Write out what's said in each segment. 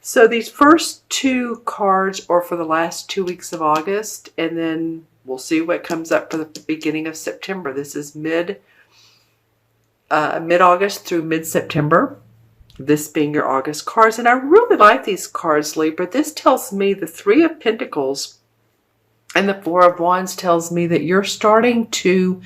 So these first two cards are for the last 2 weeks of August, and then we'll see what comes up for the beginning of September. This is mid-August through mid-September, this being your August cards. And I really like these cards, Libra. This tells me the Three of Pentacles and the Four of Wands tells me that you're starting to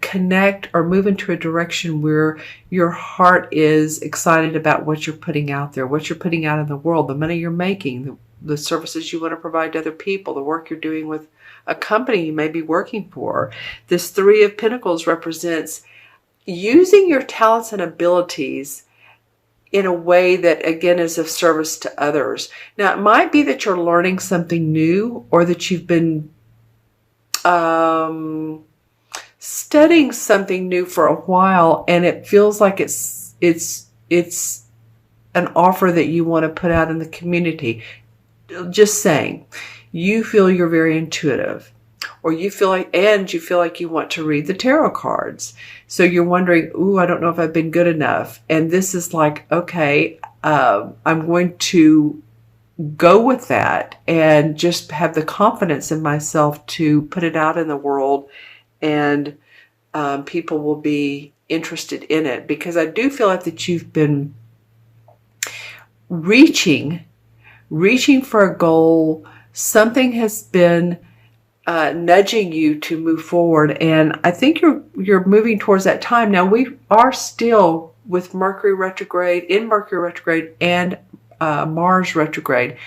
connect or move into a direction where your heart is excited about what you're putting out there, what you're putting out in the world, the money you're making, the services you want to provide to other people, the work you're doing with a company you may be working for. This Three of Pentacles represents using your talents and abilities in a way that, again, is of service to others. Now, it might be that you're learning something new, or that you've been studying something new for a while, and it feels like it's an offer that you want to put out in the community. Just saying, you feel you're very intuitive, or you feel like you want to read the tarot cards. So you're wondering, ooh, I don't know if I've been good enough. And this is like, okay, I'm going to go with that and just have the confidence in myself to put it out in the world, and people will be interested in it, because I do feel like that you've been reaching for a goal. Something has been nudging you to move forward, and I think you're moving towards that time. Now, we are still with Mercury retrograde and Mars retrograde.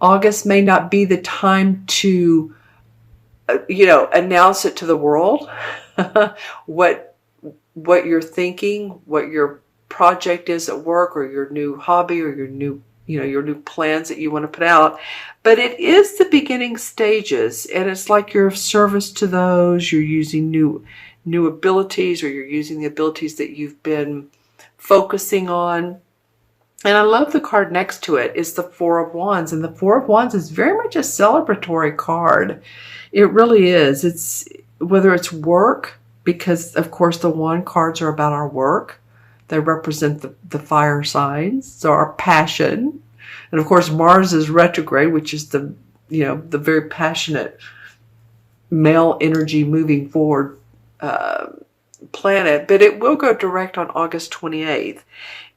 August may not be the time to announce it to the world, what you're thinking, what your project is at work, or your new hobby, or your new plans that you want to put out. But it is the beginning stages, and it's like you're of service to those. You're using new abilities, or you're using the abilities that you've been focusing on. And I love the card next to it is the Four of Wands. And the Four of Wands is very much a celebratory card. It really is. It's whether it's work, because of course the Wand cards are about our work. They represent the fire signs, so our passion. And of course Mars is retrograde, which is the very passionate male energy moving forward planet. But it will go direct on August 28th.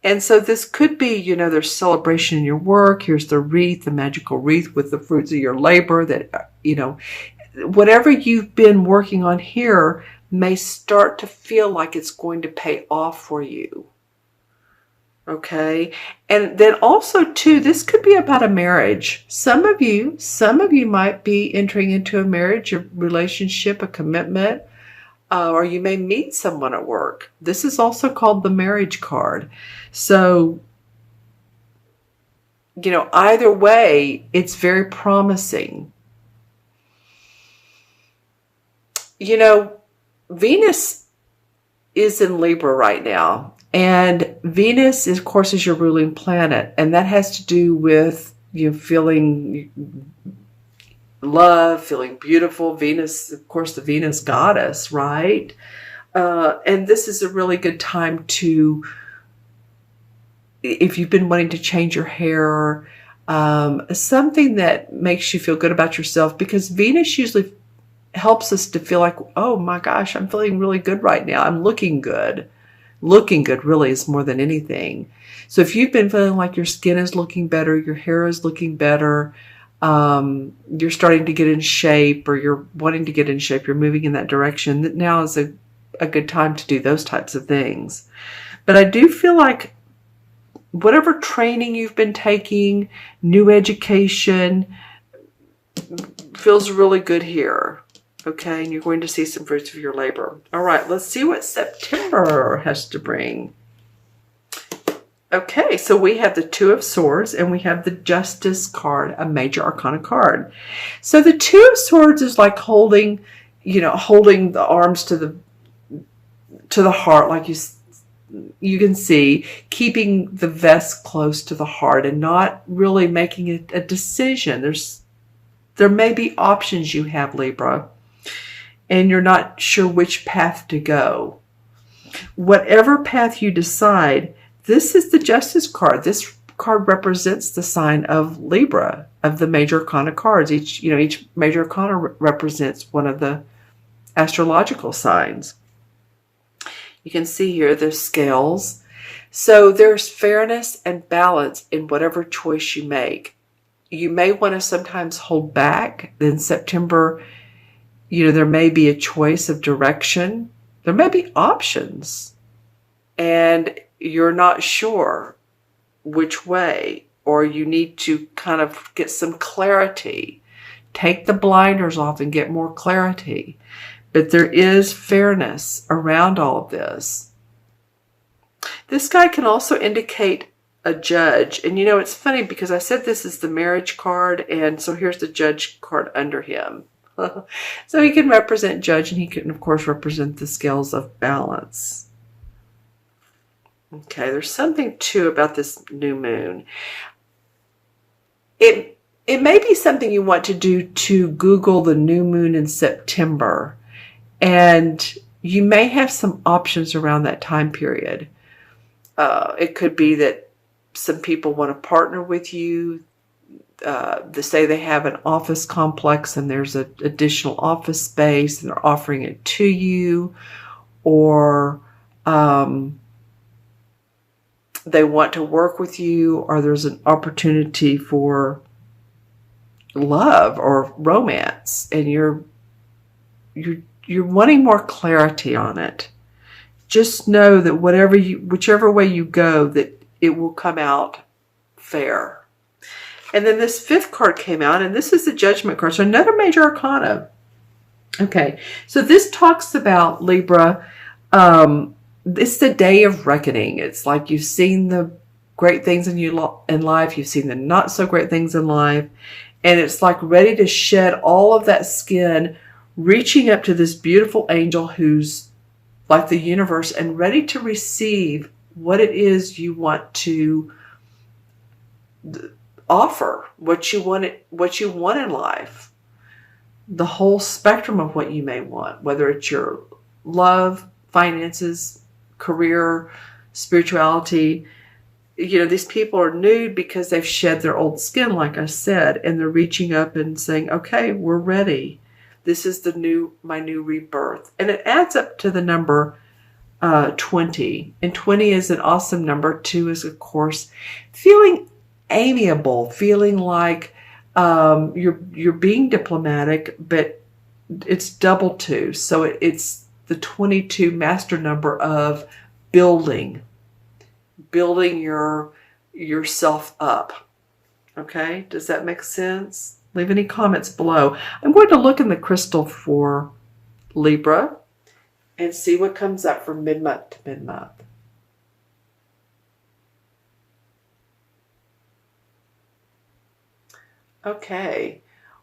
And so this could be, there's celebration in your work. Here's the wreath, the magical wreath with the fruits of your labor that, whatever you've been working on here may start to feel like it's going to pay off for you. Okay. And then also too, this could be about a marriage. Some of you might be entering into a marriage, a relationship, a commitment, or you may meet someone at work. This is also called the marriage card. So, either way, it's very promising. Venus is in Libra right now. And Venus, of course, is your ruling planet. And that has to do with feeling love, feeling beautiful. Venus, of course, the Venus goddess, right? And this is a really good time to, if you've been wanting to change your hair, something that makes you feel good about yourself, because Venus usually helps us to feel like, oh my gosh, I'm feeling really good right now. I'm looking good. Looking good really is more than anything. So if you've been feeling like your skin is looking better, your hair is looking better, you're starting to get in shape, or you're wanting to get in shape, you're moving in that direction, now is a good time to do those types of things. But I do feel like whatever training you've been taking, new education, feels really good here. Okay, and you're going to see some fruits of your labor. All right, let's see what September has to bring. Okay, so we have the Two of Swords, and we have the Justice card, a major arcana card. So the Two of Swords is like holding the arms to the heart, like you can see, keeping the vest close to the heart and not really making it a decision. There may be options you have, Libra, and you're not sure which path to go. Whatever path you decide, this is the Justice card. This card represents the sign of Libra, of the major arcana cards. Each major arcana represents one of the astrological signs. You can see here the scales. So there's fairness and balance in whatever choice you make. You may want to sometimes hold back. In September, there may be a choice of direction. There may be options. And you're not sure which way, or you need to kind of get some clarity. Take the blinders off and get more clarity. But there is fairness around all of this. This guy can also indicate a judge. And it's funny because I said this is the marriage card, and so here's the judge card under him. So he can represent judge, and he can, of course, represent the scales of balance. Okay, there's something too about this new moon. It may be something you want to do to Google the new moon in September. And you may have some options around that time period. It could be that some people want to partner with you. They say they have an office complex and there's an additional office space and they're offering it to you. Or they want to work with you, or there's an opportunity for love or romance, and you're wanting more clarity on it. Just know that whichever way you go, that it will come out fair. And then this fifth card came out, and this is the Judgment card. So another major arcana. Okay, so this talks about Libra. It's the day of reckoning. It's like you've seen the great things in life. You've seen the not so great things in life. And it's like ready to shed all of that skin, reaching up to this beautiful angel who's like the universe and ready to receive what it is you want to offer, what you want in life. The whole spectrum of what you may want, whether it's your love, finances, career, spirituality. These people are nude because they've shed their old skin, like I said, and they're reaching up and saying, okay, we're ready. This is my new rebirth. And it adds up to the number 20. And 20 is an awesome number. 2 is, of course, feeling amiable, feeling like you're being diplomatic, but it's double 2. So it's the 22 master number of building yourself up. Okay, does that make sense? Leave any comments below. I'm going to look in the crystal for Libra and see what comes up from mid-month to mid-month. Okay,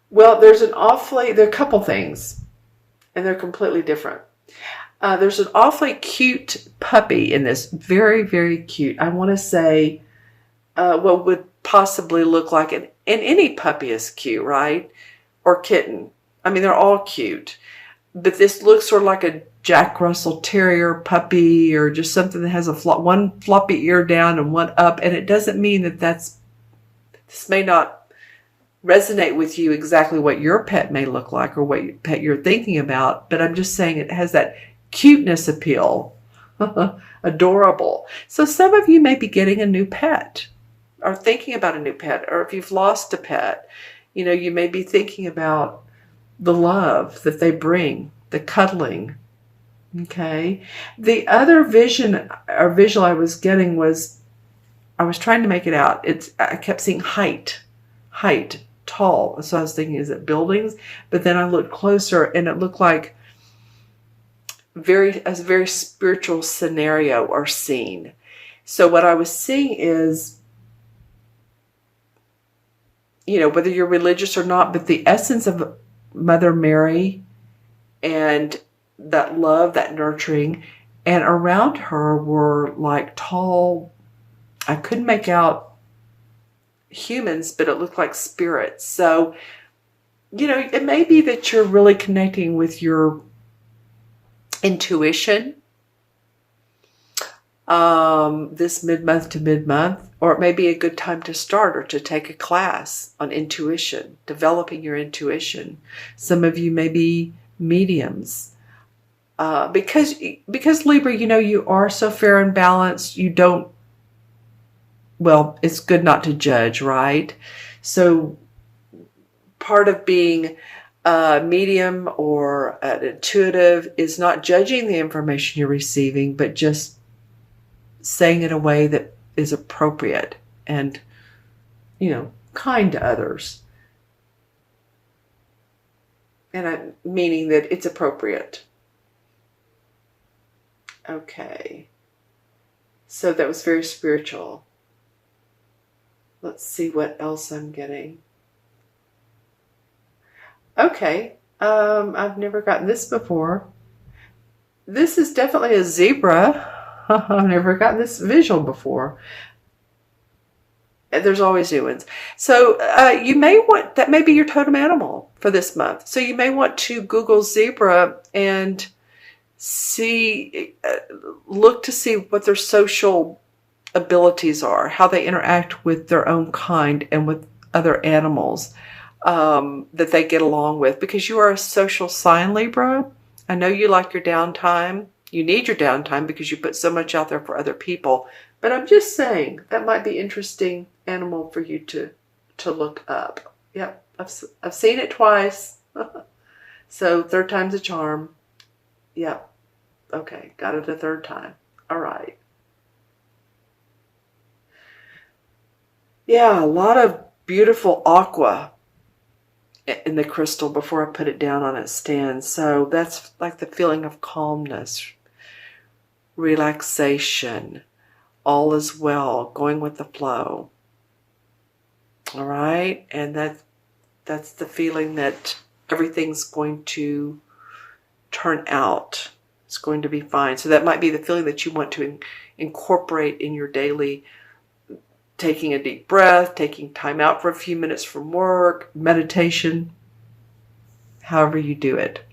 well, there are a couple things, and they're completely different. There's an awfully cute puppy in this. Very, very cute. I want to say what would possibly look like and any puppy is cute, right? Or kitten. I mean, they're all cute. But this looks sort of like a Jack Russell Terrier puppy, or just something that has one floppy ear down and one up. And it doesn't mean this may not resonate with you exactly what your pet may look like or what pet you're thinking about. But I'm just saying it has that cuteness appeal. Adorable. So some of you may be getting a new pet, or thinking about a new pet, or if you've lost a pet, you may be thinking about the love that they bring, the cuddling. Okay. The other vision or visual I was getting was, I was trying to make it out. I kept seeing height, tall. So I was thinking, is it buildings? But then I looked closer and it looked like a very spiritual scenario or scene. So what I was seeing is, whether you're religious or not, but the essence of Mother Mary and that love, that nurturing, and around her were like tall, I couldn't make out humans, but it looked like spirits. So, it may be that you're really connecting with your intuition, this mid-month to mid-month, or it may be a good time to start or to take a class on intuition, developing your intuition. Some of you may be mediums. Because Libra, you are so fair and balanced, you don't, well, it's good not to judge, right? So part of being a medium or an intuitive is not judging the information you're receiving, but just saying it in a way that is appropriate and, kind to others. And I'm meaning that it's appropriate. Okay. So that was very spiritual. Let's see what else I'm getting. Okay. I've never gotten this before. This is definitely a zebra. I've never gotten this visual before. There's always new ones. So you may want, that may be your totem animal for this month. So you may want to Google zebra and look to see what their social abilities are, how they interact with their own kind and with other animals that they get along with. Because you are a social sign, Libra. I know you like your downtime. You need your downtime because you put so much out there for other people. But I'm just saying that might be interesting animal for you to look up. Yep, I've seen it twice. So third time's a charm. Yep. Okay, got it a third time. All right. Yeah, a lot of beautiful aqua in the crystal before I put it down on its stand. So that's like the feeling of calmness, relaxation, all is well, going with the flow. All right, and that's the feeling that everything's going to turn out. It's going to be fine. So that might be the feeling that you want to incorporate in your daily, taking a deep breath, taking time out for a few minutes from work, meditation, however you do it.